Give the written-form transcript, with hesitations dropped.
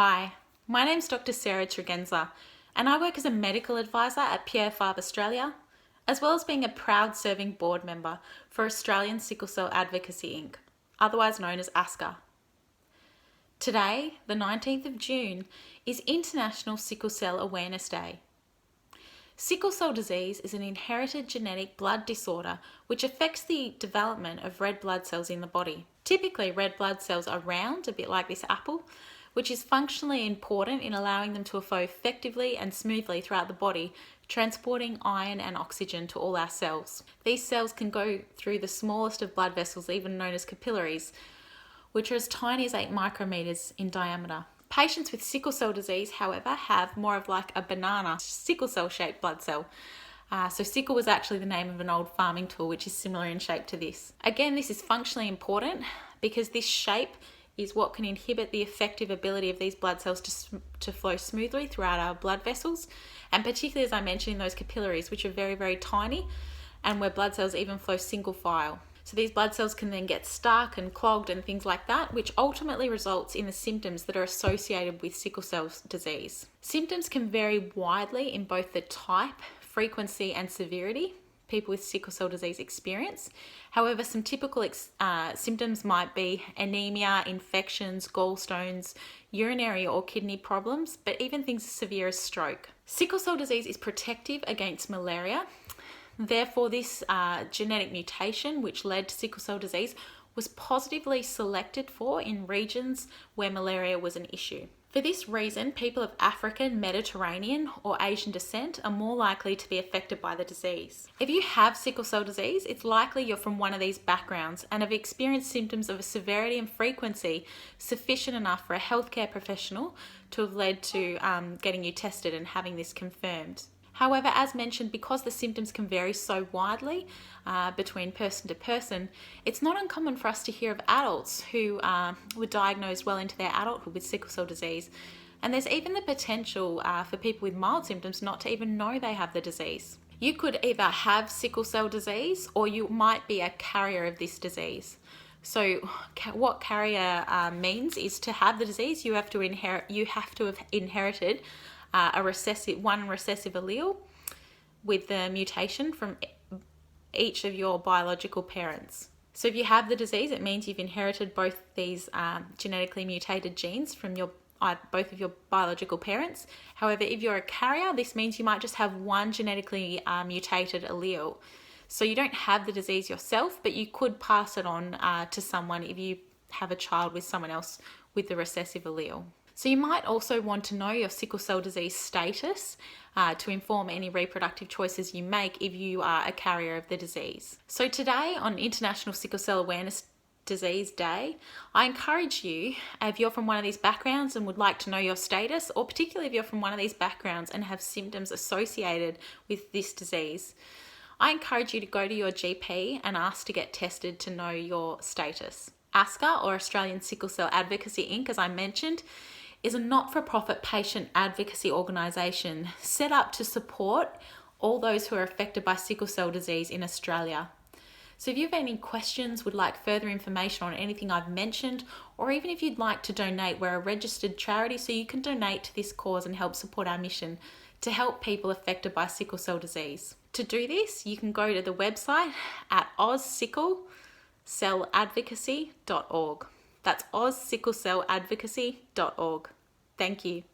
Hi, my name's Dr. Sarah Tregenza, and I work as a medical advisor at Pierre Fabre Australia, as well as being a proud serving board member for Australian Sickle Cell Advocacy Inc., otherwise known as ASCA. Today, the 19th of June, is International Sickle Cell Awareness Day. Sickle cell disease is an inherited genetic blood disorder which affects the development of red blood cells in the body. Typically, red blood cells are round, a bit like this apple, which is functionally important in allowing them to flow effectively and smoothly throughout the body, transporting iron and oxygen to all our cells. These cells can go through the smallest of blood vessels, even known as capillaries, which are as tiny as 8 micrometers in diameter. Patients with sickle cell disease, however, have more of like a banana sickle cell shaped blood cell. So sickle was actually the name of an old farming tool which is similar in shape to this. Again, this is functionally important because this shape is what can inhibit the effective ability of these blood cells to flow smoothly throughout our blood vessels, and particularly, as I mentioned, in those capillaries, which are very, very tiny and where blood cells even flow single file. So these blood cells can then get stuck and clogged and things like that, which ultimately results in the symptoms that are associated with sickle cell disease. Symptoms can vary widely in both the type, frequency and severity people with sickle cell disease experience. However, some typical symptoms might be anemia, infections, gallstones, urinary or kidney problems, but even things as severe as stroke. Sickle cell disease is protective against malaria. Therefore, this genetic mutation which led to sickle cell disease was positively selected for in regions where malaria was an issue. For this reason, people of African, Mediterranean or Asian descent are more likely to be affected by the disease. If you have sickle cell disease, it's likely you're from one of these backgrounds and have experienced symptoms of a severity and frequency sufficient enough for a healthcare professional to have led to getting you tested and having this confirmed. However, as mentioned, because the symptoms can vary so widely between person to person, it's not uncommon for us to hear of adults who were diagnosed well into their adulthood with sickle cell disease. And there's even the potential for people with mild symptoms not to even know they have the disease. You could either have sickle cell disease or you might be a carrier of this disease. So what carrier means is to have the disease, you have to have inherited one recessive allele with the mutation from each of your biological parents. So if you have the disease, it means you've inherited both these genetically mutated genes from both of your biological parents. However, if you're a carrier, this means you might just have one genetically mutated allele. So you don't have the disease yourself, but you could pass it on to someone if you have a child with someone else with the recessive allele. So you might also want to know your sickle cell disease status to inform any reproductive choices you make if you are a carrier of the disease. So today, on International Sickle Cell Awareness Disease Day, I encourage you, if you're from one of these backgrounds and would like to know your status, or particularly if you're from one of these backgrounds and have symptoms associated with this disease, I encourage you to go to your GP and ask to get tested to know your status. ASCA, or Australian Sickle Cell Advocacy Inc., as I mentioned, is a not-for-profit patient advocacy organisation set up to support all those who are affected by sickle cell disease in Australia. So if you have any questions, would like further information on anything I've mentioned, or even if you'd like to donate, we're a registered charity, so you can donate to this cause and help support our mission to help people affected by sickle cell disease. To do this, you can go to the website at sicklecelladvocacy.org. That's sicklecelladvocacy.org. Thank you.